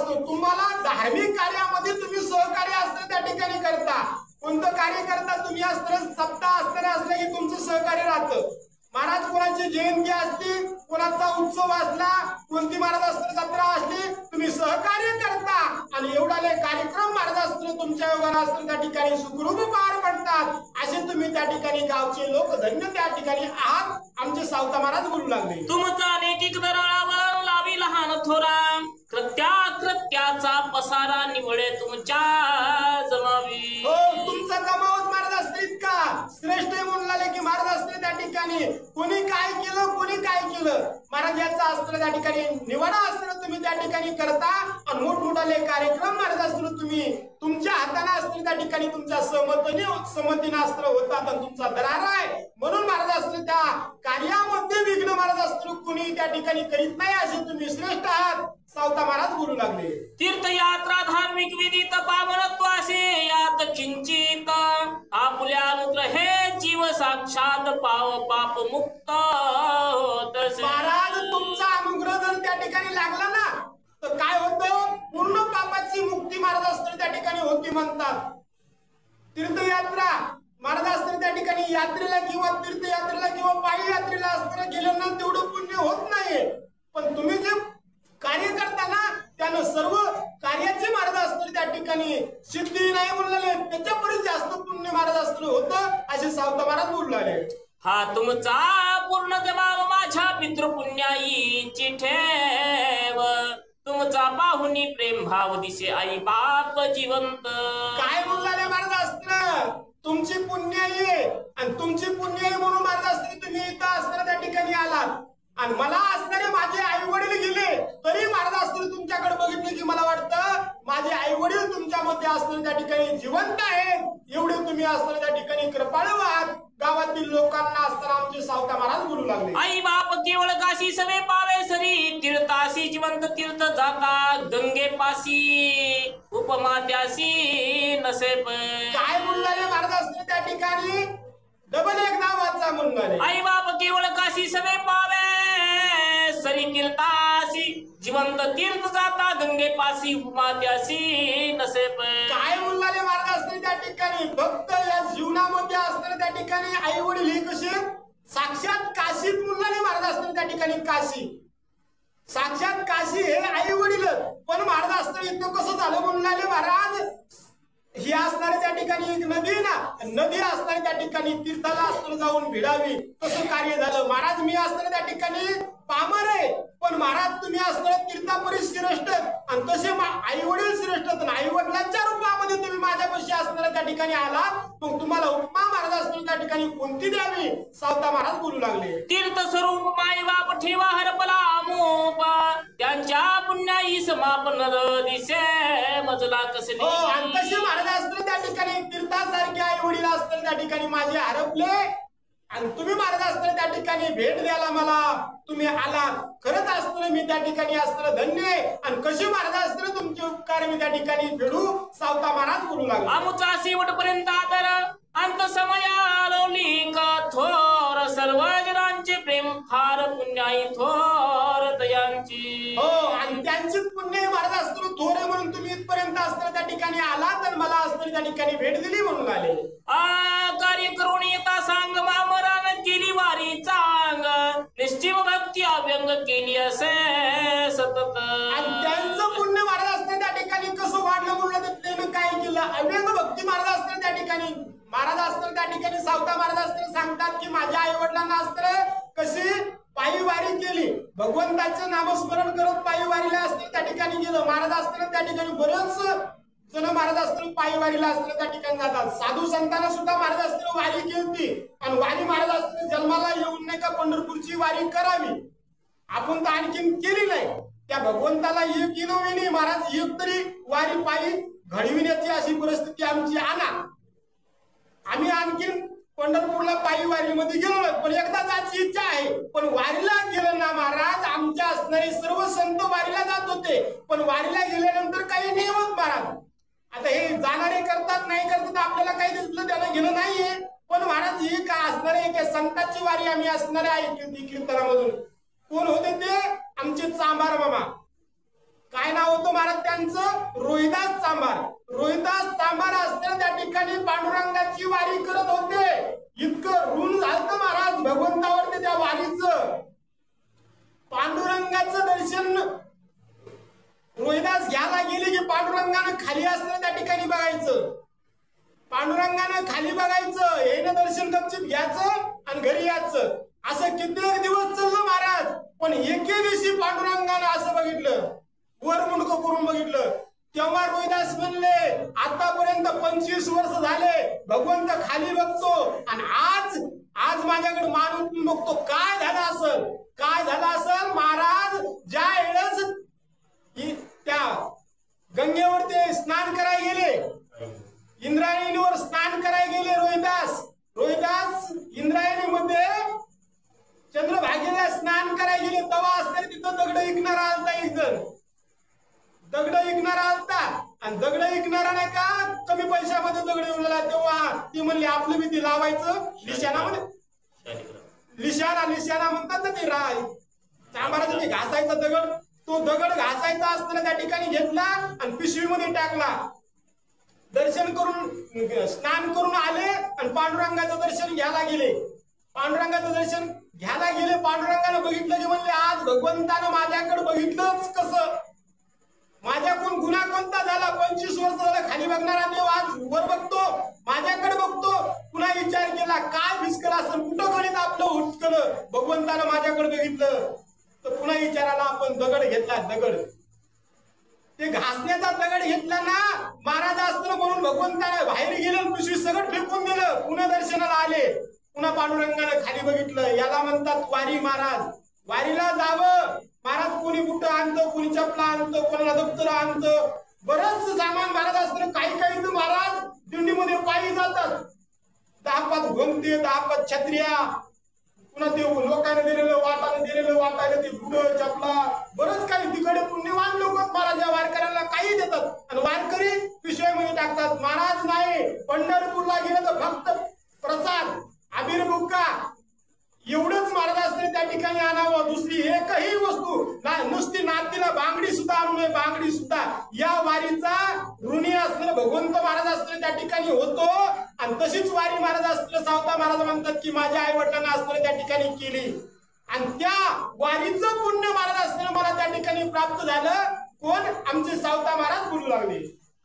असतो. तुम्हाला धार्मिक कार्यामध्ये तुम्ही सहकार्य असतं त्या ठिकाणी करता. कोणतं कार्य करता तुम्ही असतं, सप्ताह असताना असलं की तुमचं सहकार्य राहतं. महाराज कोणाची जयंती असली, कोणाचा उत्सव असला, कोणती महाराज अस्त्र जत्रा असली, तुम्ही सहकार्य करता आणि एवढाले कार्यक्रम महाराज अस्त्र तुमच्या योगाला असतं त्या ठिकाणी सुखरूप पार पडतात. असे तुम्ही त्या ठिकाणी गावचे लोक धन्य त्या ठिकाणी आहात. आमचे सावता महाराज बोलू लागले. तुमचा नैतिक दराळावर लावी लहान थोरा, कृत्याचा पसारा निवळे तुमच्या जमावी. हो, तुमचा जमावच महाराज असते इतका श्रेष्ठ म्हणले की महाराज असते त्या ठिकाणी कोणी काय केलं, कोणी काय केलं, महाराज याचा अस्त्र त्या ठिकाणी निवडा अस्त्र तुम्ही त्या ठिकाणी करता आणि मोठमोठाले कार्यक्रम महाराज अस्त्र तुम्ही तुमच्या हाताने अस्त्र त्या ठिकाणी तुमच्या संमतीने अस्त्र होतात आणि तुमचा दरार आहे. म्हणून महाराज अस्त्र त्या कार्यामध्ये विघ्न महाराज अस्त्र कुणी त्या ठिकाणी करीत नाही. असे तुम्ही श्रेष्ठ आहात. सावता महाराज बोलू लागले. तीर्थयात्रा धार्मिक विधीत पावनत्व असे यात किंचित, आपल्या अनुग्रह हे जीव साक्षात पाप मुक्त होत. महाराज तुमचा अनुग्रह जर त्या ठिकाणी लागला ना तर काय होतं, पूर्ण पापाची मुक्ती महाराज अस्त्र त्या ठिकाणी होती म्हणतात. तीर्थयात्रा महाराज अस्त्र त्या ठिकाणी यात्रेला किंवा तीर्थयात्रेला किंवा पायी यात्रेला अस्त्र गेलं ना तेवढं पुण्य होत नाहीये. पण तुम्ही जे कार्य करताना त्यानं सर्व कार्याचे महाराज अस्त्र त्या ठिकाणी सिद्धी नाही म्हणले त्याच्यापर्यंत जास्त पुण्य महाराज अस्त्र होतं. असे सावता महाराज बोलू लागले. हा तुमचा पूर्ण जमाव माझ्या पितृपुण्याईची ठेव, तुमचा पाहुणी प्रेम भाव दिसे आई बाप जिवंत. काय बोलले महाराज अस्त्र, तुमची पुण्याई आणि तुमची पुण्याई म्हणून महाराज अस्त्र तुम्ही इथं असताना त्या ठिकाणी आलात आणि मला असणारे माझे आई वडील गेले तरी महाराज अस्त्र तुमच्याकडे बघितले की मला वाटतं माझे आई वडील तुमच्यामध्ये असणारे त्या ठिकाणी जिवंत आहेत. एवढे तुम्ही असणारे त्या ठिकाणी कृपाळू आहात. गावातील लोकांना असताना आमचे सावता महाराज बोलू लागले. आई बाप केवळ काशी सवे पावे सरी, तीर्थासी जिवंत तीर्थ जाता गंगे पासी, उपमा त्यासी नसे. काय बोलणारे महाराज असते त्या ठिकाणी डबल एकदा वाचा म्हणणारे. आई बाप केवळ काशी सवे पावे सरी, तीर्थासी जिवंत तीर्थ जाता गंगे पासी, उपमा त्यासी नसे. काय बोलणारे महाराज असते त्या ठिकाणी फक्त या जीवनामध्ये असणारे त्या ठिकाणी आई वडील हे कसे साक्षात काशीत म्हणणारे महाराज असते त्या ठिकाणी काशी साक्षात काशी हे आई वडील. पण महाराज असतं इतकं कसं झालं म्हणणारे महाराज, ही असणारी त्या ठिकाणी एक नदी ना, नदी असणारी त्या ठिकाणी तीर्थाला असताना जाऊन भिडावी तसं कार्य झालं. महाराज मी असताना त्या ठिकाणी पामर आहे पण महाराज तुम्ही असणारे तीर्थापरी श्रेष्ठ आणि तसे आई वडील श्रेष्ठ. आई वडिलांच्या रूपामध्ये तुम्ही माझ्यापाशी असणाऱ्या त्या ठिकाणी आलात, मग तुम्हाला उपमा महाराज असताना त्या ठिकाणी कोणती द्यावी सावता महाराज बोलू लागले. तीर्थ स्वरूप माई बाप ठेवा हरपला मोप, त्यांच्या पुण्याई समापन दिसे मजला कसे. आणि तसे महाराज असताना त्या ठिकाणी तीर्थासारखे आई वडील असताना त्या ठिकाणी माझे हरपले आणि तुम्ही महाराज असताना त्या ठिकाणी भेट द्यायला मला तुम्ही आलात. खरंच असताना मी त्या ठिकाणी असताना धन्य आहे आणि कशी महाराज असताना तुमचे उपकार मी त्या ठिकाणी फेडू सावता महाराज बोलू लागला. आमचा शेवटपर्यंत आदर अंत समयालोली थोर, सर्व जनांचे प्रेम फार पुण्याई थोर दयांची. हो आणि त्यांचीच पुण्य महाराज असताना थोर म्हणून तुम्ही इथपर्यंत असताना त्या ठिकाणी आलात आणि मला असताना त्या ठिकाणी भेट दिली म्हणून आले. कार्य करून येता सांग मामरान केली वारी चांग, निश्चिम भक्ती अव्यंग केली असे सतत. आणि त्यांचं पुण्य महाराज असताना त्या ठिकाणी कसं वाढलं म्हणलं तर त्यानं काय केलं, अव्यंग भक्ती महाराज असताना त्या ठिकाणी महाराज असताना त्या ठिकाणी सावता महाराज असताना सांगतात की माझ्या आई वडिलांना असताना कशी पायी वारी केली, भगवंताचं नामस्मरण करत पायी वारीला असताना त्या ठिकाणी गेलं. महाराज असताना त्या ठिकाणी बरेच जण महाराज असताना पायी वारीला असताना त्या ठिकाणी जातात. साधू संतांना सुद्धा महाराज असताना वारी केली आणि वारी महाराज असताना जन्माला येऊन नाही का पंढरपूरची वारी करावी आपण तर आणखीन केली नाही. त्या भगवंताला एक इनोविनी महाराज एक तरी वारी पायी घडविण्याची अशी परिस्थिती आमची आणा. आम्ही आणखीन पंढरपूरला पायी वारीमध्ये गेलो नाही पण एकदा जायची इच्छा आहे. पण वारीला गेलं ना महाराज, आमच्या असणारे सर्व संत वारीला जात होते पण वारीला गेल्यानंतर काही नाही होत महाराज. आता हे जाणारे करतात नाही करतात आपल्याला काही दिसलं त्याला गेलं नाहीये. पण महाराज ही का असणारे एका संतांची वारी आम्ही असणारे आहे कीर्तनामधून. कोण होते ते आमचे चांभार मामा, काय नाव होतं महाराज त्यांचं रोहिदास चांभार. रोहिदास चांभार असताना त्या ठिकाणी पांडुरंगाची वारी करत होते. इतकं ऋण झालं महाराज भगवंतावरती त्या वारीचं. पांडुरंगाचं दर्शन रोहिदास घ्यायला गेले की पांडुरंगानं खाली असताना त्या ठिकाणी बघायचं. पांडुरंगानं खाली बघायचं, येणं दर्शन गपचिप घ्यायचं आणि घरी यायचं. असं कित्येक दिवस चाललं महाराज. पण एके दिवशी पांडुरंगानं असं बघितलं, वर मुंडकं करून बघितलं. तेव्हा रोहिदास म्हणले आतापर्यंत 25 वर्ष झाले भगवंत खाली बघतो आणि आज माझ्याकडे मारून बघतो. काय झालं असेल, काय झालं असेल महाराज. ज्या वेळेस त्या गंगेवर ते स्नान करायला गेले, इंद्रायणीवर स्नान करायला गेले रोहिदास इंद्रायणीमध्ये चंद्रभागेला स्नान करायला गेले. तेव्हा असताना तिथं दगड ऐकणारा आलता एक जण. दगड ऐकणारा आलता आणि दगड ऐकणारा नाही का कमी पैशामध्ये दगड येऊन आला. तेव्हा ती म्हणली आपलं बी ती लावायचं लिशाणामध्ये. लिशाणा म्हणतात ना ते चांभाराचं ते घासायचा दगड. तो दगड घासायचा असताना त्या ठिकाणी घेतला आणि पिशवीमध्ये टाकला. दर्शन करून स्नान करून आले आणि पांडुरंगाचं दर्शन घ्यायला गेले. पांडुरंगाचं दर्शन घ्यायला गेले. पांडुरंगानं बघितलं की म्हणले आज भगवंतानं माझ्याकडे बघितलंच कसं. माझ्याकडून गुन्हा कोणता झाला. 25 वर्ष झालं खाली बघणारा देव आज वर बघतो, माझ्याकडे बघतो. पुन्हा विचार केला काय भिसकल असं, कुठं गणित आपलं उठकलं. भगवंतानं माझ्याकडे बघितलं तर पुन्हा विचाराला आपण दगड घेतला. दगड ते घासण्याचा दगड घेतला ना महाराज असतं म्हणून भगवंताने बाहेर गेले, पिशवी सगळं फेकून दिलं. पुन्हा दर्शनाला आले. पुन्हा पांडुरंगानं खाली बघितलं. याला म्हणतात वारी महाराज. वारीला जावं महाराज. कोणी बुट आणतं, कोणी चपला आणतं, कोणाला दप्तर आणतं, बरंच सामान महाराज असतं. काही तर महाराज दिंडीमध्ये पायी जातात. 10-5 घोंगते, 10-5 छत्र्या, पुन्हा ते लोकांना दिलेलं वाटायला ते बुट चपला, बरंच काही. तिकडे पुण्यवान लोक महाराज या वारकऱ्यांना काही देतात आणि वारकरी पिशव्यामध्ये टाकतात. महाराज नाही, पंढरपूरला गेलं तर फक्त प्रसाद, आबीर बुक्का एवढंच महाराज असतं त्या ठिकाणी आणावं. दुसरी एकही वस्तू नुसती नातीला बांगडी सुद्धा आणू नये. बांगडी सुद्धा या वारीचा ऋणी असलेलं भगवंत महाराज असलेलं त्या ठिकाणी होतो. आणि तशीच वारी महाराज असलेलं सावता महाराज म्हणतात की माझ्या आई वडिलांना असलेलं त्या ठिकाणी केली आणि त्या वारीचं पुण्य महाराज असलेलं मला त्या ठिकाणी प्राप्त झालं. कोण? आमचे सावता महाराज बोलू लागले.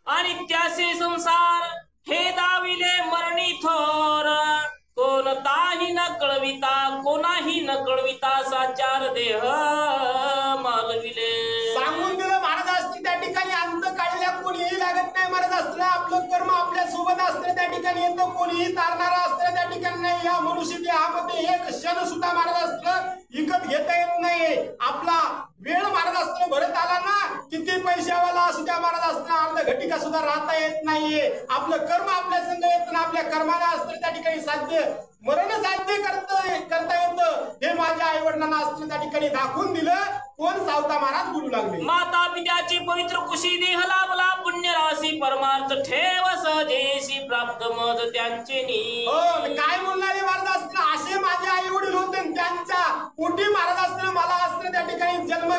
आणि त्याचे संसार हे दाविले मरणी थोर, कोणताही न कळविता कोणाही न कळविता साचार देह मालविले. सांगून दिलं महाराज असते त्या ठिकाणी अंत काढल्या कोणीही लागत नाही. महाराज असलं आपलं कर्म आपल्या सोबत असतं त्या ठिकाणी येतं. कोणीही तारणारा असतं त्या ठिकाणी नाही. या मनुष्य देहामध्ये एक क्षण सुद्धा महाराज असलं विकत घेता येत नाही. आपला वेळ महाराज असतं भरत आला ना किती पैशावाला असू त्या महाराज असतं अर्ध घटिका सुद्धा राहता येत नाहीये. आपलं कर्म आपल्या संग येत ना आपल्या कर्माला असतं त्या ठिकाणी साध्य मरण साध्य करता येतं. हे माझ्या आई वडिलांना असतं त्या ठिकाणी दाखवून दिलं. कोण? सावता महाराज बोलू लागले. माता पित्याची पवित्र कुशी देह लाभला पुण्य राशी परमार्थ ठेव सहजेशी प्राप्त मज त्यांचे नी. काय बोलणारे महाराज असतं. असे माझे आई वडील होते त्यांच्या पोटी महाराज असतं मला असतं त्या ठिकाणी जन्म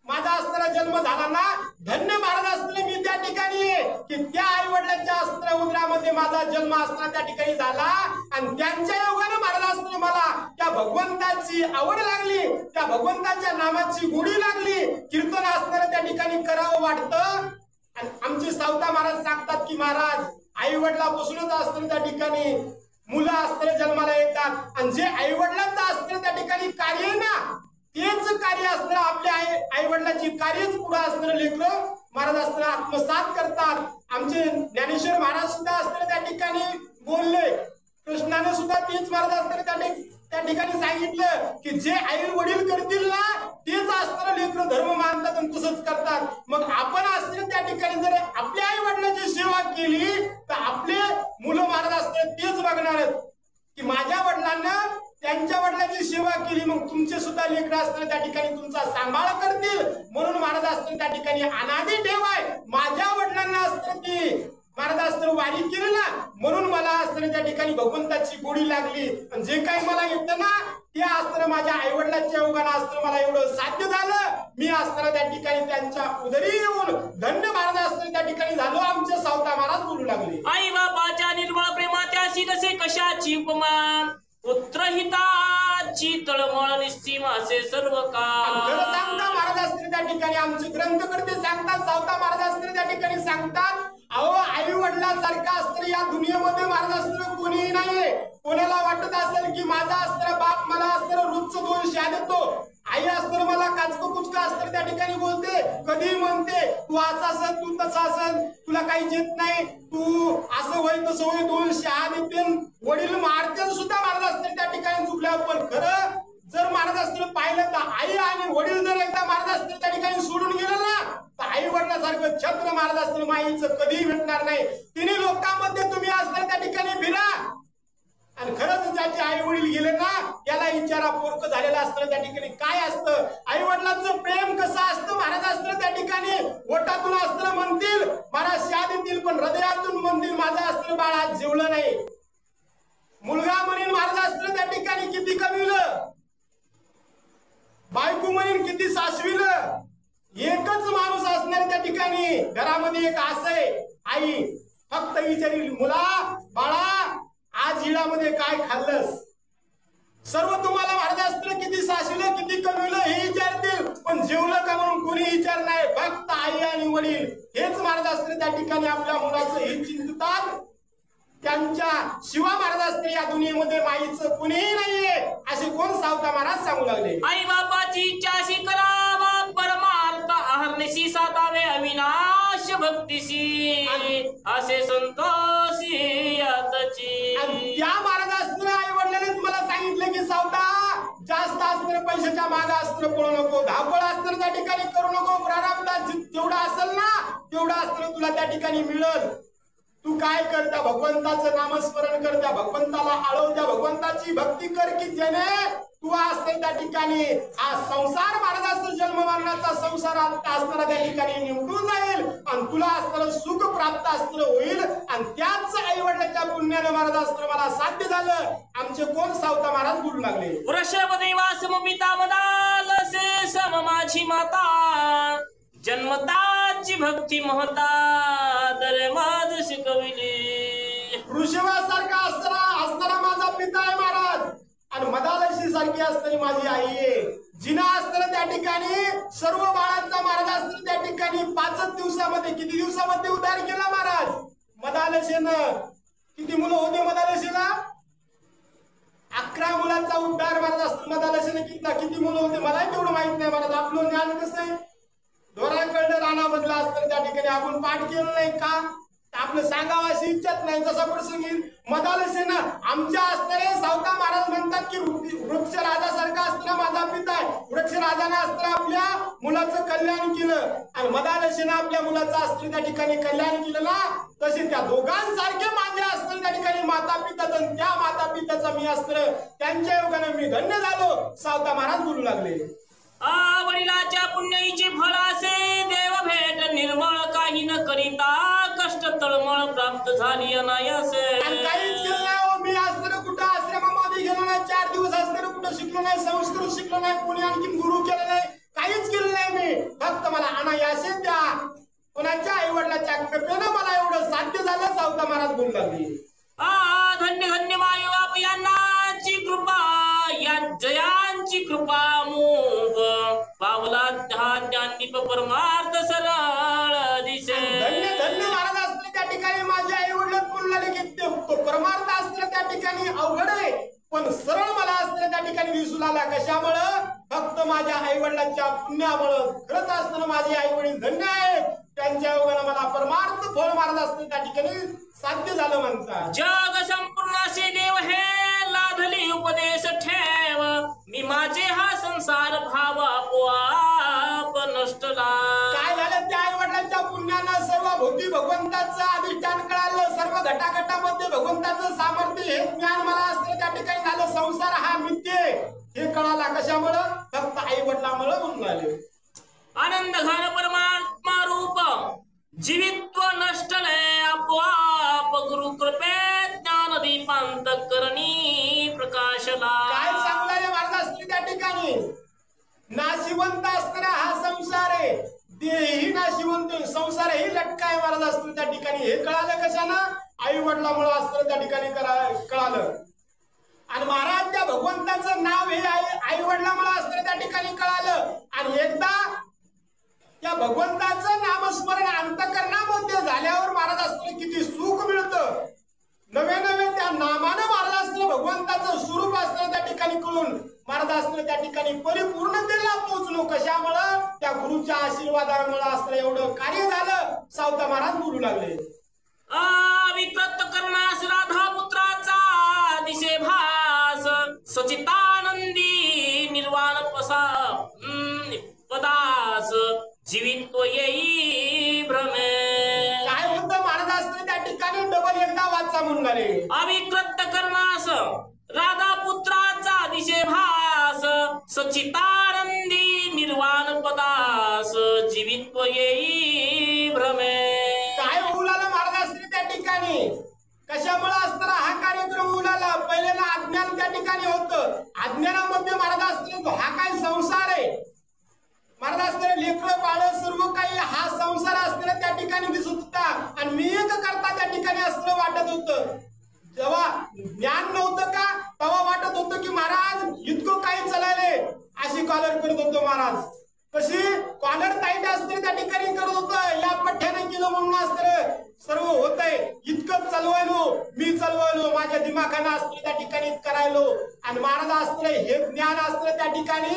माझा असताना जन्म झाला ना धन्य महाराज असतं मी त्या ठिकाणी की त्या आई वडिलांच्या अस्त्र उदरामध्ये माझा जन्म असताना त्या ठिकाणी झाला आणि त्यांच्या योगाने महाराज असतं मला त्या भगवंताची आवड लागली. त्या भगवंताच्या नामाची गोडी लागली. कीर्तन असताना त्या ठिकाणी करावं वाटतं. आणि आमचे सावता महाराज सांगतात की महाराज आई वडिलापासूनच असतं त्या ठिकाणी मुलं असताना जन्माला येतात आणि जे आई वडिलांचं असतं त्या ठिकाणी कार्य ना तेच कार्य असतं. आपल्या आई वडिलांची कार्यच पुढे असणारे लेकरं महाराज असताना आत्मसात करतात. आमचे ज्ञानेश्वर महाराज सुद्धा असताना त्या ठिकाणी बोलले. कृष्णाने सुद्धा तेच महाराज असताना त्या ठिकाणी सांगितलं की जे आई वडील करतील ना तेच असणारे लेकरं धर्म मानतात आणि तसंच करतात. मग आपण असताना त्या ठिकाणी जर आपल्या आई वडिलांची सेवा केली तर आपले मुलं महाराज असताना तेच बघणार आहेत की माझ्या वडिलांना त्यांच्या वडिलांची सेवा केली. मग तुमचे सुद्धा लेकरं असताना त्या ठिकाणी तुमचा सांभाळ करतील. म्हणून महाराज असताना त्या ठिकाणी अनादी ठेव आहे. माझ्या वडिलांना असतं की महाराज असताना वारी केली ना, म्हणून मला असताना त्या ठिकाणी भगवंताची गोडी लागली. आणि जे काही मला येतं ना ते असताना माझ्या आईवडिलांच्या योगाने असताना मला एवढं साध्य झालं. मी असताना त्या ठिकाणी त्यांच्या उदरी येऊन धन्य महाराज असताना त्या ठिकाणी झालो. आमचे सावता महाराज बोलू लागले, आई बापाच्या निर्मळ प्रेमात्याशी नसे कशाची उपमा, पुत्रहिताची तळमळ निस्सीम असे सर्व खरं का. सांगता महाराज असताना त्या ठिकाणी आमचे ग्रंथकर्ते सांगतात, सावता महाराज असताना त्या ठिकाणी सांगतात, अहो आई वडिलांसारखा असतं या दुनियेमध्ये महाराज असताना कोणीही नाहीये. कोणाला वाटत असेल की माझा असताना बाप मला असताना रोजचं 2 शा देतो, आई असताना मला काचकं कुचकं असताना त्या ठिकाणी बोलते, कधी म्हणते तू असं असेल तू तसं असेल, तुला काही येत नाही, तू असं होय तसं होय, 2 शा देते, वडील मारते सुद्धा महाराज असताना त्या ठिकाणी चुकल्या. पण खरं जर महाराज असताना पाहिलं तर आई आणि वडील जर एकदा महाराज असताना त्या ठिकाणी सोडून गेलं ना तर आई वडिलांसारखं छत्र महाराज असताना माईचं कधीही भेटणार नाही. तिन्ही लोकांमध्ये तुम्ही असताना त्या ठिकाणी फिरा. आणि खरंच ज्याचे आई वडील गेले ना त्याला विचारा पोरक झालेला असतं त्या ठिकाणी काय असतं, आई वडिलांचं प्रेम कसं असतं महाराज असतं त्या ठिकाणी. ओटातून असतं म्हणतील महाराज शा देतील, पण हृदयातून म्हणतील माझं असतं बाळ आज जेवलं नाही. मुलगा म्हणून महाराज असतं त्या ठिकाणी किती कमीलं, बायको म्हणून किती सासविलं. एकच माणूस असणार त्या ठिकाणी घरामध्ये एक असंय, आई फक्त विचारील मुला बाळा आज हिळामध्ये काय खाल्लंस. सर्व तुम्हाला महाराज असतं किती सासविलं किती कमीलं हे विचारतील, पण जेवलं का म्हणून कोणी विचार नाही. फक्त आई आणि वडील हेच महाराज असतं त्या ठिकाणी आपल्या मुलाचं हे चिंतितात. त्यांच्या शिवा महाराज असते या दुनियेमध्ये माईचं कुणीही नाहीये असे कोण सावता महाराज सांगू लागले. आई बापाची इच्छाशी करावा परमार्थ अहर्निशी साधावे अविनाश भक्तीशी असे संतोषी यातची. त्या महाराज असताना आई वडिलांनीच मला सांगितलं की सावता जास्त असताना पैशाच्या मागे असताना पळू नको, धावपळ असताना त्या ठिकाणी करू नको. प्रारब्धात जेवढं असेल ना तेवढं असताना तुला त्या ठिकाणी मिळेल. तू काय करता भगवंताचं नामस्मरण कर, त्या भगवंताला आळव, त्या भगवंताची भक्ती कर की ज्याने तू असते त्या ठिकाणी हा संसार महाराजाचा जन्म मरणाचा संसार असताना त्या ठिकाणी निवडून जाईल आणि तुला असताना सुख प्राप्त असताना होईल. आणि त्याच आई वडिलांच्या पुण्याने महाराज असताना मला साध्य झालं. आमचे कोण सावता महाराज बोलू लागले, वृषभदेवा समपिता मदालसे सम माझी माता, जन्मताची भक्ती महता दर माझ शिकविली. ऋषभासारखा असणारा माझा पिता आहे महाराज आणि मदालशी सारखी असणारी माझी आई आहे. जिना असताना त्या ठिकाणी सर्व बाळांचा महाराज असताना त्या ठिकाणी 5 दिवसामध्ये किती दिवसामध्ये उद्धार केला महाराज. मदालशीनं किती मुलं होते मदालशीला? 11 मुलांचा उद्धार महाराज असताना मदालशीनं किती मुलं होते मलाही तेवढं माहित नाही महाराज. आपलं ज्ञान कसं आहे दोराकडं रानामधला असताना त्या ठिकाणी आपण पाठ केलं नाही का, आपलं सांगावं अशी इच्छाच नाही. जसा प्रसंगी मदालसेनं आमच्या असणारे सावता महाराज म्हणतात की वृक्ष राजासारखा असताना माझा पिता आहे. वृक्ष राजाने असताना आपल्या मुलाचं कल्याण केलं आणि मदालसेनं आपल्या मुलाचं असताना त्या ठिकाणी कल्याण केलं ना, तसे त्या दोघांसारखे माझे असताना त्या ठिकाणी माता पिता, त्या माता पिताचा मी असताना त्यांच्या योगाने मी धन्य झालो. सावता महाराज बोलू लागले, वडिलाच्या पुण्याईचे फळ असे देव भेट निर्मळ काही न करिता कष्ट तळमळ प्राप्त झाली अनायास. काहीच केलं नाही. मी असताना कुठं आश्रमामध्ये गेलो नाही, 4 दिवस असताना कुठं शिकलो नाही, संस्कृत शिकलो नाही, कोणी आणखी गुरु केलं नाही, काहीच केलं नाही मी. फक्त मला अनायासे त्या कोणाच्या आई वडिलांच्या कृपेनं मला एवढं साध्य झालं. सावता महाराज बोलू लागले, धन्य धन्य माय बाप यांनाची कृपा, या जयांची कृपा मूग पावला ज्ञानदीप परमार्थ सरळ दिसे. धन्य धन्य महाराज असताना त्या ठिकाणी माझ्या आई वडील बोलले की तो परमार्थ असताना त्या ठिकाणी अवघड आहे पण सरळ मला असताना त्या ठिकाणी दिसू लागला. कशामुळं? फक्त माझ्या आई वडिलांच्या पुण्यामुळं. खरंच असताना माझे आई वडील धन्य आहेत, त्यांच्या योगाने मला परमार्थ फळ महाराज असताना त्या ठिकाणी साध्य झालं म्हणतात. जग संपूर्ण असे देव हे लाधली उपदेश ठेव, मी माझे हा संसार भाव आपोआप नष्टला. काय झालं? त्या आई वडिलांच्या पुण्यानं सर्व भोवती भगवंताचं अधिष्ठान कळालं, सर्व घटाघटामध्ये भगवंताचं सामर्थ्य हे ज्ञान मला असतं त्या ठिकाणी झालं. संसार हा मिथ्य हे कळाला. कशामुळं? फक्त आई वडिलांमुळे म्हणून आले. आनंद घन परमात्मा रूप जीवित्व नष्टले आपोआप नाशिवंत असणारा हा संसार आहे, देही नाशिवंत संसार ही लटका आहे महाराज असतं त्या ठिकाणी. हे कळालं कशानं? आई वडिलामुळे असतं त्या ठिकाणी कळालं. आणि महाराज त्या भगवंताचं नाव हे आई वडिलामुळे असतं त्या ठिकाणी कळालं. आणि एकदा त्या भगवंताचं नामस्मरण अंतःकरणामध्ये झाल्यावर महाराज असतं किती सुख मिळतं. नवे नवे त्या नामानं महाराज असतं भगवंताचं स्वरूप असतं त्या ठिकाणी कळून महाराज असतं त्या ठिकाणी परिपूर्णतेला पोहोचलो. कशामुळं? त्या गुरुच्या आशीर्वादामुळे असतं एवढं कार्य झालं. सावता महाराज बोलू लागले. विकृत करणास राधा पुत्राचा दिसे भास, सचितानंदी निर्वाण पदास जीवित्व येई भ्रमे. काय होतं महाराज असतं त्या ठिकाणी? डबल एकदा वाचा म्हणणारे. अविकृत करणास राधा पुत्राचा दिसे भास, सचितानंदी निर्वाण पदास जीवित्व येई भ्रमे. काय होऊ लागलं महाराज असतं त्या ठिकाणी? कशामुळे असतं हा कार्यक्रम होऊ लागला? पहिल्याला अज्ञान त्या ठिकाणी होतं. अज्ञानामध्ये महाराज असतं हा काय संसार आहे. महाराज असतं लेकरं बाळ सर्व काही हा संसार असताना त्या ठिकाणी दिसत होता. आणि मी एक करता त्या ठिकाणी असतं वाटत होतं. जेव्हा ज्ञान नव्हतं का तेव्हा वाटत होतं की महाराज इतकं काही चालले अशी कॉलर करत होतो महाराज. कशी कॉलर टाईट असते त्या ठिकाणी करत होतं. या पठ्ठ्याने केलं म्हणून असतं सर्व होतंय. इतकं चालवायलो मी चालवायलो माझ्या दिमागानं असतं त्या ठिकाणी करायलो. आणि महाराज असतं हे ज्ञान असतं त्या ठिकाणी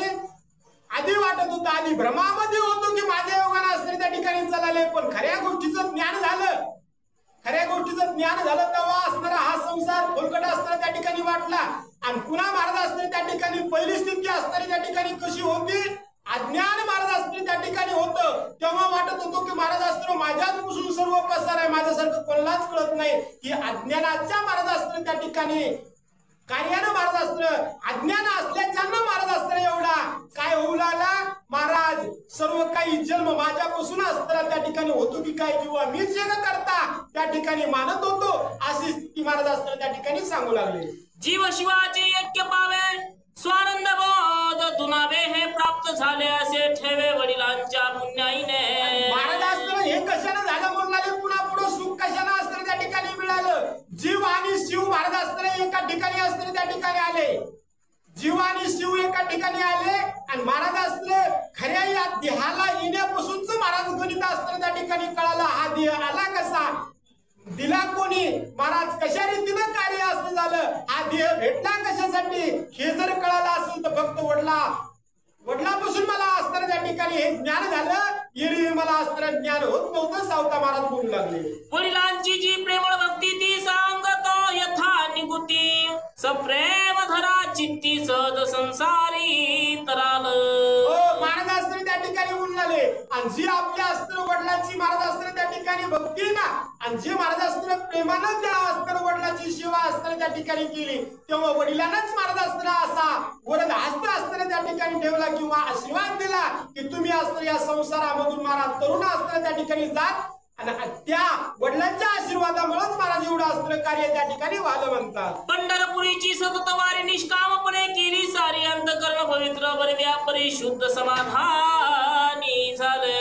आधी वाटत होतं. आधी भ्रमामध्ये होतो की माझ्या योगानं असतं त्या ठिकाणी चालले. पण खऱ्या गोष्टीचं ज्ञान झालं. खऱ्या गोष्टीचं ज्ञान झालं तेव्हा असणारा हा संसार फुलकट असताना त्या ठिकाणी वाटला. आणि पुन्हा महाराज असताना त्या ठिकाणी पहिली स्थिती असताना त्या ठिकाणी कशी होती? अज्ञान महाराज असताना त्या ठिकाणी होतं. तेव्हा वाटत होतो की महाराज असताना माझ्यापासून सर्व पसार आहे, माझ्यासारखं कोणालाच कळत नाही. की अज्ञानाच्या महाराज असताना त्या ठिकाणी कार्यानं महाराज असतं अज्ञान असल्याच्यानं महाराज असतं एवढा काय होऊ लागला महाराज. सर्व काही जन्म माझ्यापासून असताना त्या ठिकाणी होतो की काय किंवा मीच एक करता त्या ठिकाणी मानत होतो अशी स्थिती महाराज असताना त्या ठिकाणी सांगू लागले. जीव शिवाचे ऐक्य पावे स्वानंद बोध दुनावे हे प्राप्त झाले असे ठेवे वडिलांच्या पुण्याईने. महाराज असताना हे कशाने झालं म्हणले पुन्हा पुढे सुख कशाने असताना त्या ठिकाणी मिळालं. जीव आणि शिव महाराज असताना एका ठिकाणी असताना त्या ठिकाणी आले. जीव आणि शिव एका ठिकाणी आले आणि महाराज असताना खऱ्या या देहाला येण्यापासूनच महाराज गणित असताना त्या ठिकाणी कळाला हा देह आला कसा, दिला कोणी, महाराज कशा रीतीनं कार्य असं झालं, हा देह भेटला कशासाठी हे जर कळालं असेल तर फक्त वडिलापासून मला असताना त्या ठिकाणी हे ज्ञान झालं. एरवी मला असताना ज्ञान होत नव्हतं. सावता महाराज बोलू लागले. वडिलांची जी प्रेमळ भक्ती ती सांगत यथा निगुती सप्रेम धरा चित्ती सहज संसारी तराल. महाराज असताना त्या ठिकाणी बोलू लागले. आणि जी आपल्या असताना वडिलांची महाराज असताना त्या ठिकाणी भक्ती ना आणि जे महाराज असताना प्रेमानं त्या असताना वडिलांची सेवा असताना त्या ठिकाणी केली तेव्हा वडिलांनाच महाराज असताना असा वरद हस्त असताना त्या ठिकाणी ठेवला किंवा आशीर्वाद दिला की तुम्ही असताना या संसारामधून महाराज तरुण असताना त्या ठिकाणी जात. आणि त्या वडिलांच्या आशीर्वादामुळेच महाराज एवढं असताना कार्य त्या ठिकाणी व्हालं म्हणतात. पंढरपुरीची सतत वारी निष्कामपणे केली सारी अंतकरण पवित्र बरव्या परिशुद्ध समाधानी झाले.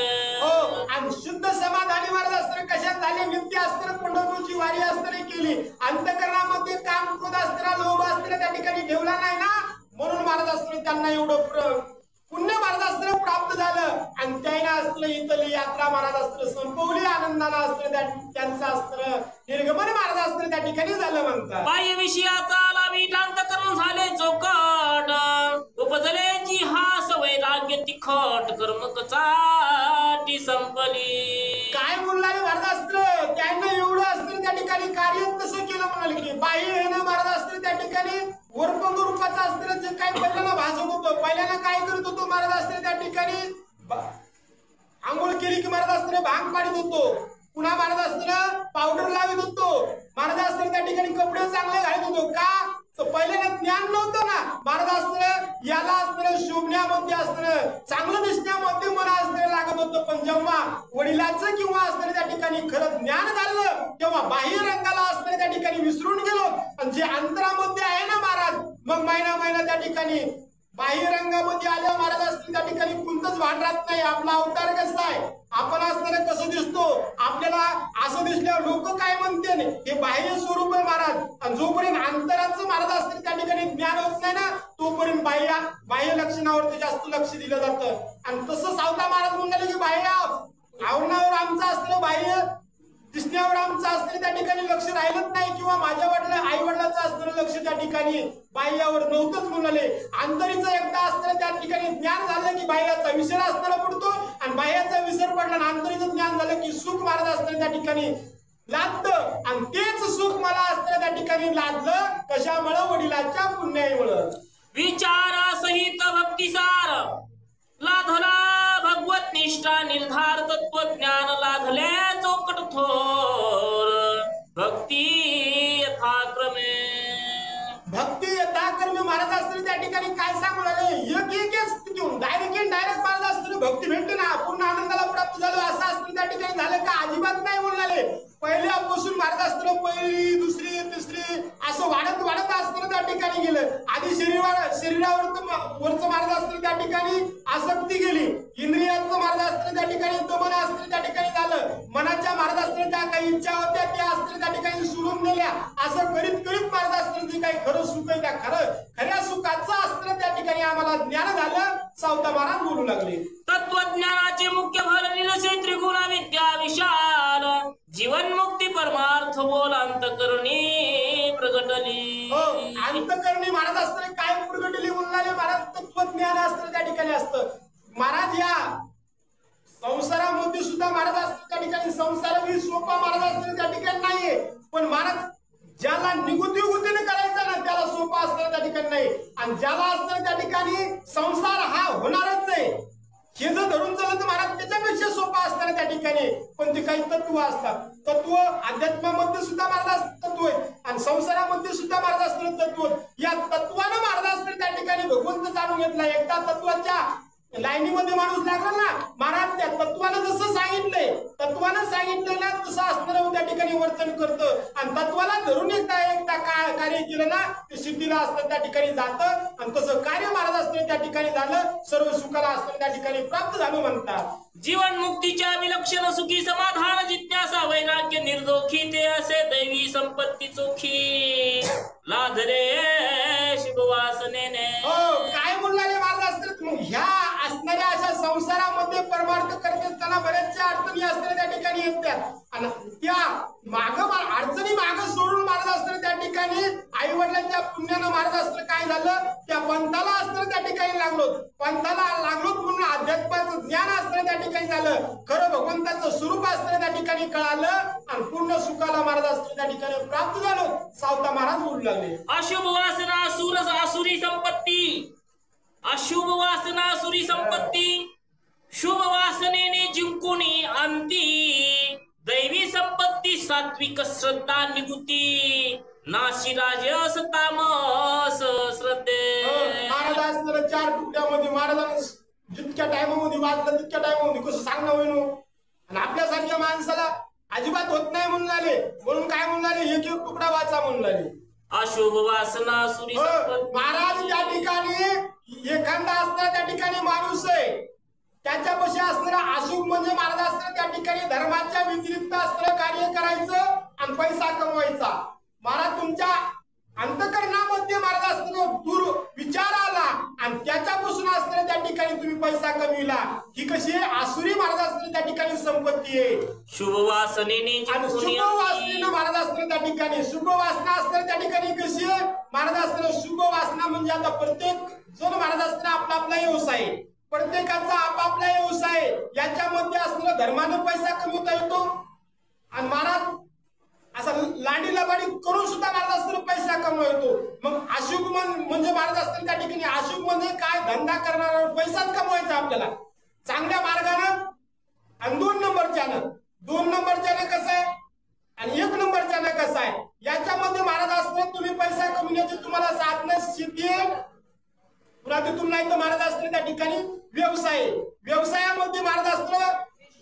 आणि शुद्ध समाधानी महाराज असताना कशात झाले? नित्य असताना पंढरपूरची वारी असताना केली. अंतकरणामध्ये काम क्रोध असताना लोभ असताना त्या ठिकाणी ठेवला नाही ना म्हणून महाराज असताना त्यांना एवढं पुण्य महाराज असताना प्राप्त झालं. आणि त्याला असताना इथली यात्रा महाराज असताना संपवली आनंदाला असताना त्यांचं असताना निर्गमन महाराज असताना त्या ठिकाणी झालं म्हणतात. बाह्य विषयाचा लावीट अंतकरण झाले चौकट उपजले जी हास वैराग्य तिखट कर्म कचाटी संपली. काय बोलणारे महाराज असतं त्यांना एवढं असतं त्या ठिकाणी कार्य तसं केलं म्हणाले की बाह्य येणं महाराज असतं त्या ठिकाणी वरपंग रूपाचं असतं जे काही पहिल्याला भासत होतं. पहिल्याला काय करत होतो महाराज असतं त्या ठिकाणी आंघोळ केली की महाराज असताना भांग पाडीत होतो. पुन्हा महाराज असताना पावडर लावित होतो. महाराज असताना त्या ठिकाणी कपडे चांगले घालत होतो. का तर पहिल्याला ज्ञान नव्हतं ना. महाराज असताना याला असताना शोभण्यामध्ये असताना चांगलं दिसण्यामध्ये मला असताना लागत होतं. पण जेव्हा वडिलांचं किंवा असताना त्या ठिकाणी खरं ज्ञान झालं तेव्हा बाह्य रंगाला असताना त्या ठिकाणी विसरून गेलो. आणि जे अंतरामध्ये आहे ना महाराज मग महिना त्या ठिकाणी बाह्य रंगामध्ये आल्या महाराज असतील त्या ठिकाणी कोणतंच भान राहत नाही. आपला अवतार कसा आहे, आपण असताना कसं दिसतो, आपल्याला असं दिसल्यावर लोक काय म्हणते, हे बाह्य स्वरूप आहे महाराज. आणि जोपर्यंत अंतराचं महाराज असतील त्या ठिकाणी ज्ञान होत नाही ना, तोपर्यंत बाह्य लक्षणावरती जास्त लक्ष दिलं जातं. आणि तसं सावता महाराज म्हणाले की बाह्य आवरणावर आमचं असतं, बाह्य दिसण्यावर आमचं असतं त्या ठिकाणी लक्ष राहिलंच नाही, किंवा माझ्या आई वडिलांचं असणारं लक्ष त्या ठिकाणी बाह्यावर नव्हतंच म्हणाले. अंतरीचं एकदा असताना त्या ठिकाणी ज्ञान झालं की बाह्याचा विसर असताना पडतो, आणि बाह्याचा विसर पडला आणि अंतरीचं ज्ञान झालं की सुख महाराज असताना त्या ठिकाणी लादतं. आणि तेच सुख मला असताना त्या ठिकाणी लादलं कशामुळं, वडिलांच्या पुण्यामुळं. विचारासहित भक्तिसार लाधला भगवत निष्ठा निर्धार तत्वज्ञान लाधले चोकट थोर भक्ती यथाक्रमे. भक्ती यथाक्रमे महाराज असतील त्या ठिकाणी काय सांगू लागले, एक घेऊन डायरेक्ट महाराज असतील भक्ती भेटते ना, पूर्ण आनंदाला प्राप्त झालो असं असतील त्या ठिकाणी झालं का, अजिबात नाही म्हणाले. पहिल्यापासून महाराज असताना पहिली दुसरी तिसरी असं वाढत असताना त्या ठिकाणी गेलं. आधी शरीरावर वरचं महाराज असताना त्या ठिकाणी आसक्ती गेली, इंद्रियांचं महाराज असताना त्या ठिकाणी दमन असताना त्या ठिकाणी झालं, मनाच्या महाराज असताना त्या काही इच्छा होत्या त्या असताना त्या ठिकाणी सोडून गेल्या. असं करीत महाराज असताना जे काही खरं सुख आहे त्या खऱ्या सुखाचं असताना त्या ठिकाणी आम्हाला ज्ञान झालं. सावता महाराज बोलू लागले, तत्वज्ञानाचे मुख्य फल निलसे त्रिगुणा विद्या विशाल जीवन मुक्ती परमार्थ बोल अंतकरणी प्रगटली. अंतकरणी महाराज असताना काय प्रगटली बोलणारे महाराज, तत्वज्ञान असताना त्या ठिकाणी असतं. महाराज या संसारामध्ये सुद्धा महाराज असताना त्या ठिकाणी संसार ही सोपा महाराज असताना त्या ठिकाणी नाहीये, पण महाराज ज्याला निगुतीने करायचं ना त्याला सोपा असताना त्या ठिकाणी नाही, आणि ज्याला असताना त्या ठिकाणी संसार हा होणारच आहे हे जर धरून चाललं तर महाराज त्याच्यापेक्षा सोपा असताना त्या ठिकाणी. पण ते काही तत्व असतात, तत्व अध्यात्मामध्ये सुद्धा महाराज तत्व आहे, आणि संसारामध्ये सुद्धा महाराज असताना तत्व. या तत्वानं महाराज असताना त्या ठिकाणी भगवंत जाणून घेतला. एकदा तत्वाच्या लाईनीमध्ये माणूस लागला ना महाराज, त्या तत्वानं जसं सांगितलंय ना तसं असणारं त्या ठिकाणी वर्तन करतं, आणि तत्वाला धरून एकदा कार्य केलं ना ते सिद्धीला असतं त्या ठिकाणी जातं. आणि तसं कार्य महाराज असताना त्या ठिकाणी झालं, सर्व सुखाला असताना त्या ठिकाणी प्राप्त झालं म्हणतात. जीवन मुक्तीच्या विलक्षण सुखी समाधान जिज्ञासा वैराग्य निर्दोखी ते असे दैवी संपत्ती चोखी लाधले शुभवासनेने. हो काय बोलणारे महाराज असतात, ह्या असणाऱ्या अशा संसारामध्ये परमार्थ करत असताना बऱ्याचशा अडचणी असताना त्या ठिकाणी येतात, आणि त्या अडचणी माग सोडून महाराज असताना त्या ठिकाणी आई वडिलांच्या पुण्यानं महाराज असताना काय झालं, त्या पंथाला असताना त्या ठिकाणी लागलो म्हणून अध्यात्माचं ज्ञान असताना त्या ठिकाणी झालं, खरं भगवंताचं स्वरूप असताना त्या ठिकाणी कळालं, आणि पूर्ण सुखाला महाराज असताना त्या ठिकाणी प्राप्त झालो. सावता महाराज बोलू लागले, अशुभ वासना आसुरी संपत्ती, अशुभ वासना आसुरी संपत्ती शुभ वासनेने जिंकुनी अंती दैवी संपत्ती सात्विक श्रद्धा निभूती नाशी राजस तामस श्रद्धे. महाराज असताना 4 तुकड्यामध्ये महाराजांना जितक्या टायमामध्ये वाचलं तितक्या टायमामध्ये कसं सांगणं होईन, आणि आपल्यासारख्या माणसाला अजिबात होत नाही म्हणून आले, म्हणून काय म्हणून आले, एक तुकडा वाचा म्हणून आले. अशुभ वासना आसुरी संपत्ती. महाराज या ठिकाणी एखादा असणारा त्या ठिकाणी माणूस आहे, त्याच्यापाशी असणारा अशुभ म्हणजे महाराज असताना त्या ठिकाणी धर्माच्या व्यतिरिक्त असणारं कार्य करायचं आणि पैसा कमवायचा. महाराज तुमच्या अंतकरणामध्ये महाराज असताना दूर विचार आला आणि त्याच्यापासून असणाऱ्या त्या ठिकाणी तुम्ही पैसा कमविला, ही कशी आहे, आसुरी महाराज असताना त्या ठिकाणी संपत्ती आहे. शुभ वासनेने आणि शुभ वासनेनं महाराज असताना त्या ठिकाणी शुभ वासना असताना त्या ठिकाणी कशी आहे महाराज असताना शुभ वासना म्हणजे आता प्रत्येक जण महाराज असताना आपला आपला व्यवसाय, प्रत्येकाचा आपापला व्यवसाय, याच्यामध्ये असणारा धर्मानं पैसा कमवता येतो, आणि महाराज असा लाडी लबाडी करून सुद्धा महाराज असताना पैसा कमवतो. मग अशुभ म्हणजे महाराज असताना त्या ठिकाणी अशुभ म्हणजे काय, धंदा करणारा पैसाच कमवायचा आपल्याला चांगल्या मार्गानं, आणि 2 नंबरच्यानं कसं आहे आणि 1 नंबरच्यानं कसं आहे, याच्यामध्ये महाराज असताना तुम्ही पैसा कमवण्याची तुम्हाला साधनं सिद्धी आहे. पुन्हा तिथून नाही तर महाराज असताना त्या ठिकाणी व्यवसायामध्ये महाराज असताना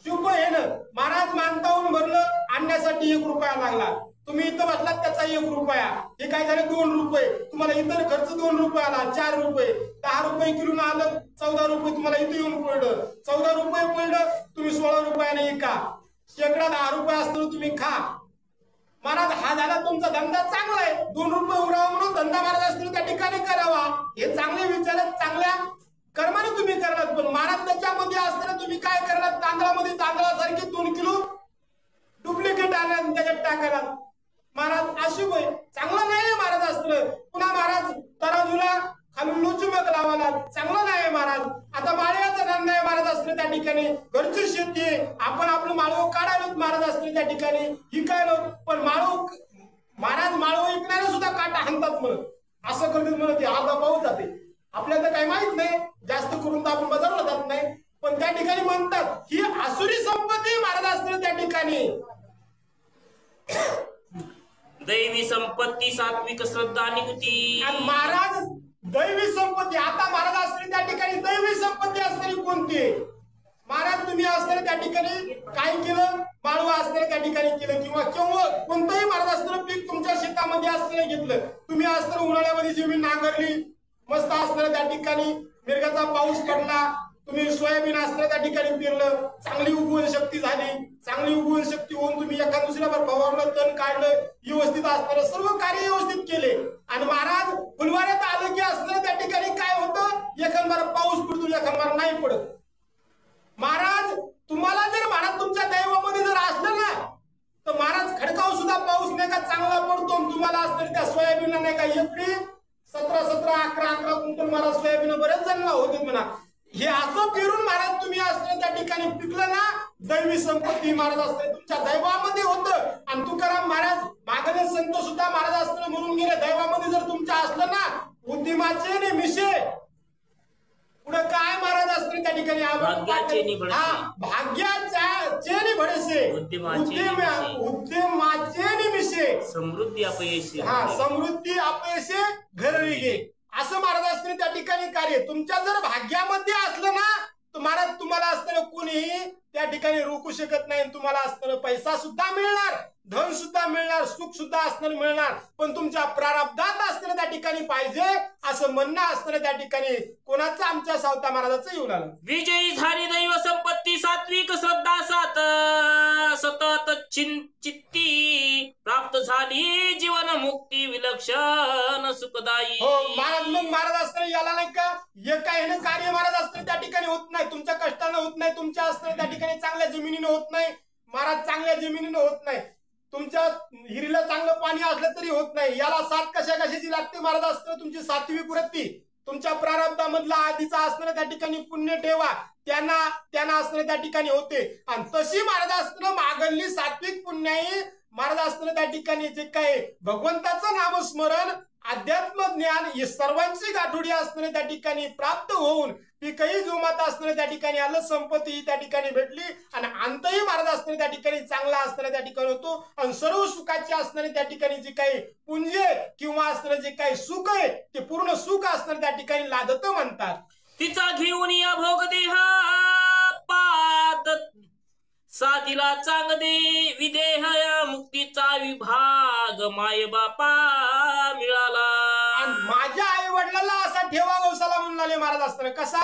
शुभ हे ना, महाराज मानताहून भरलं आणण्यासाठी 1 रुपया लागला, तुम्ही इथं बसलात त्याचा 1 रुपया, हे काय झाले 2 रुपये, तुम्हाला इतर खर्च 2 रुपये आला, 4 रुपये, 10 रुपये शेकडा 10 रुपये असतो तुम्ही खा महाराज. हा झाला तुमचा धंदा चांगला आहे. 2 रुपये उरावा म्हणून धंदा महाराज असतील त्या ठिकाणी करावा. हे चांगले विचार चांगल्या कर्माने तुम्ही करणार. पण महाराज त्याच्यामध्ये असताना तुम्ही काय करणार? तांदळामध्ये तांदळासारखे 2 किलो डुप्लिकेट आणून त्याच्यात टाकायला महाराज अशुभ आहे, चांगलं नाही महाराज असतं. पुन्हा महाराज तराजूला खालून लोचुमक लावायला चांगलं नाही महाराज. आता माळव्याचा धंदा आहे महाराज असतं त्या ठिकाणी. घरची शेती आहे, आपण आपलं माळव काढायला महाराज असतं त्या ठिकाणी विकायला. पण माळव महाराज माळव विकणारे सुद्धा काटा हाणतात म्हणून असं करतात म्हणून ते अर्धा पाऊस जाते. आपल्याला तर काही माहित नाही, जास्त करून तर आपण बाजारला जात नाही. पण त्या ठिकाणी म्हणतात ही आसुरी संपत्ती महाराज असतं त्या ठिकाणी. दैवी संपत्ती, सात्विक श्रद्धा आणि कृती. महाराज दैवी संपत्ती, आता महाराज असणारी त्या ठिकाणी दैवी संपत्ती असणारी कोणती? महाराज तुम्ही असणारे त्या ठिकाणी काय केलं? माळवा असणारे त्या ठिकाणी केलं किंवा कोणतंही महाराज असणारं पीक तुमच्या शेतामध्ये असणारे घेतलं. तुम्ही असणारं उन्हाळ्यामध्ये जमीन नांगरली मस्त असणारं त्या ठिकाणी मिरगाचा पाऊस पडला, तुम्ही सोयाबीन असणारं त्या ठिकाणी पेरलं, चांगली उगवण शक्ती झाली. चांगली उगवण शक्ती होऊन तुम्ही एका दुसऱ्यावर फवारलं, तण काढलं, व्यवस्थित असणारं सर्व कार्य व्यवस्थित केले. आणि महाराज फुलवाऱ्यात आलं की असणारं त्या ठिकाणी काय होतं? एखादबार पाऊस पडतो, एखादबार नाही पडत. महाराज तुम्हाला जर महाराज तुमच्या दैवामध्ये जर असलं ना तर महाराज खडकाव सुद्धा पाऊस नाही का चांगला पडतो. तुम्हाला असणारी त्या सोयाबीनला नाही का एप्रिल 17 11 क्विंटल महाराज सोयाबीन बरेच जणांना होते म्हणा. हे असं फिरून महाराज तुम्ही असं त्या ठिकाणी पिकलं ना, दैवी संपत्ती महाराज असते तुमच्या दैवामध्ये होतं. आणि तुकाराम महाराज मागणे संत सुद्धा महाराज असतं म्हणून गेले दैवामध्ये जर तुमच्या असलं ना उद्यमाचे निमिषे पुढे काय महाराज असते त्या ठिकाणी भाग्याचे निभडसे, भाग्याचे निभडसे, उद्यमाचे निमिषे, समृद्धी अपयशी, समृद्धी अपयशे घरी गे असं महाराज असते त्या ठिकाणी कार्य. तुमच्या जर भाग्यामध्ये असलं ना तर महाराज तुम्हाला असताना कोणीही त्या ठिकाणी रोखू शकत नाही. तुम्हाला असताना पैसा सुद्धा मिळणार, धन सुद्धा मिळणार, सुख सुद्धा असणार मिळणार. पण तुमच्या प्रारब्धात असताना त्या ठिकाणी पाहिजे असं म्हणणं असताना त्या ठिकाणी कोणाचं आमच्या सावता महाराजाचं येऊन आलं. विजयी झाली दैव संपत्ती, सात्विक श्रद्धा सात सतत चित्ती, प्राप्त झाली जीवन मुक्ती विलक्षण सुखदायी. हो महाराज, मग महाराज असताना याला नाही का हे काय कार्य महाराज असताना त्या ठिकाणी होत नाही, तुमच्या कष्टानं होत नाही, तुमच्या असताना त्या ठिकाणी चांगल्या जमिनीनं होत नाही महाराज, चांगल्या जमिनीनं होत नाही, तुमच्या हिरीला चांगलं पाणी असलं तरी होत नाही. याला साथ कशाची लागते महाराज असताना? तुमची सात्विक वृत्ती, तुमच्या प्रारब्धामधला आधीचा असणाऱ्या त्या ठिकाणी पुण्य ठेवा, त्यांना असणाऱ्या त्या ठिकाणी होते. आणि तशी महाराज असताना मागणली सात्विक पुण्याई महाराज असताना त्या ठिकाणी जे काय भगवंताचं नामस्मरण, अध्यात्म ज्ञान हे सर्वांची गाठोडी असणारे त्या ठिकाणी प्राप्त होऊन पीकही जोमात असणारे त्या ठिकाणी आलं, संपत्ती त्या ठिकाणी भेटली आणि अंतही महाराज असणारे त्या ठिकाणी चांगला असणारे त्या ठिकाणी होतो. आणि सर्व सुखाची असणारे त्या ठिकाणी जे काही पुंज किंवा असणारे जे काही सुख आहे ते पूर्ण सुख असणारे त्या ठिकाणी लादत म्हणतात. तिचा घेऊन या भोग देहा पाद साधीला चांगदे विदेह मुक्तीचा विभाग माय बापा मिळाला. माझ्या आई वडिलांना असा ठेवा गौसाला म्हणून आले महाराज असताना. कसा?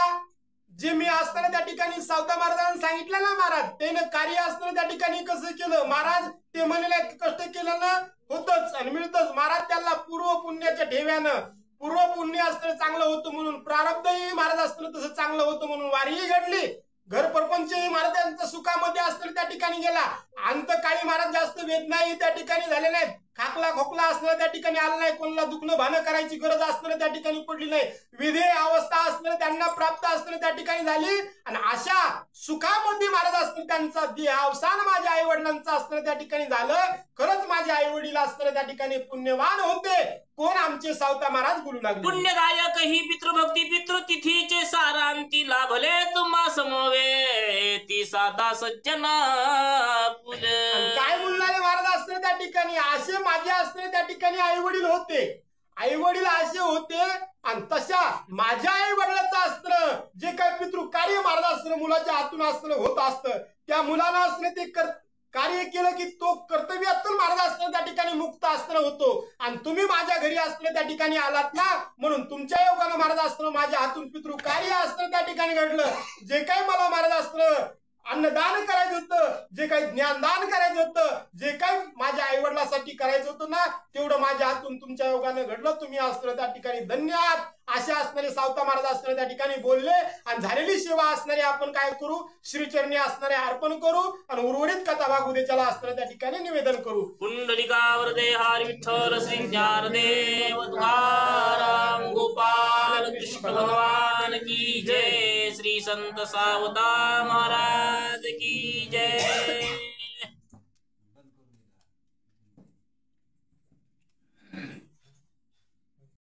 जे मी असताना त्या ठिकाणी सावता महाराजांनी सांगितलं ना महाराज, त्यानं कार्य असताना त्या ठिकाणी कसं केलं महाराज, ते म्हणले कष्ट केलं ना होतच आणि मिळतच महाराज. त्याला पूर्व पुण्याच्या ठेव्यानं पूर्व पुण्य असताना चांगलं होतं म्हणून प्रारब्धही महाराज असताना तसं चांगलं होतं म्हणून वारीही घडली, घर परपंचही महाराजांच्या सुखामध्ये असताना त्या ठिकाणी गेला. अंतकाळी महाराज जास्त वेदनाही त्या ठिकाणी झाले नाहीत, खाकला खोकला असणारा त्या ठिकाणी आला नाही, कोणाला दुखणं भानं करायची गरज असणारा त्या ठिकाणी पडली नाही, विधेय अवस्था असणारा त्यांना प्राप्त असणारा त्या ठिकाणी झाली. आणि अशा सुखामध्ये महाराज असताना त्यांचा देह अवसान माझ्या आई वडिलांचा असणारा त्या ठिकाणी झालं. खरंच माझे आई वडील असणारा त्या ठिकाणी पुण्यवान होते. कोण? आमचे सावता महाराज बोलू लागले. पुण्यदायक ही पितृभक्ती पितृतिथीचे सारांती लाभले तुम्हा समवे ती साधा सज्जना फुले. काय बोलणारे महाराज असणारे त्या ठिकाणी? असे माझे असणारे त्या ठिकाणी आई वडील होते, आई वडील असे होते. आणि तशा माझ्या आई वडिलांचं असतं जे काही पितृ कार्य महाराज असतं मुलाच्या हातून असतं होत असतं, त्या मुलाला असणे ते कार्य केलं की तो कर्तव्यातून महाराज असताना त्या ठिकाणी मुक्त असताना होतो. आणि तुम्ही माझ्या घरी असताना त्या ठिकाणी आलात ना म्हणून तुमच्या योगानं महाराज असताना माझ्या हातून पितृ कार्य असताना त्या ठिकाणी घडलं. जे काही मला महाराज असतं अन्नदान करायचं होतं, जे काही ज्ञानदान करायचं होतं, जे काही माझ्या आई वडिलांसाठी करायचं होतं ना, तेवढं माझ्या हातून तुमच्या योगानं घडलं. तुम्ही असणार त्या ठिकाणी धन्यवाद. असे असणारे सावता महाराज असणारे त्या ठिकाणी बोलले आणि झालेली सेवा असणारे आपण काय करू, श्रीचरणी असणारे अर्पण करू आणि उर्वरित कथा भाग उद्याच्याला असणारे त्या ठिकाणी निवेदन करू. पुंडलिकावरदे हरी विठ्ठल श्री ज्ञानदेव तुकाराम गोपाल कृष्ण भगवान की जय. श्री संत सावता महाराज की जय.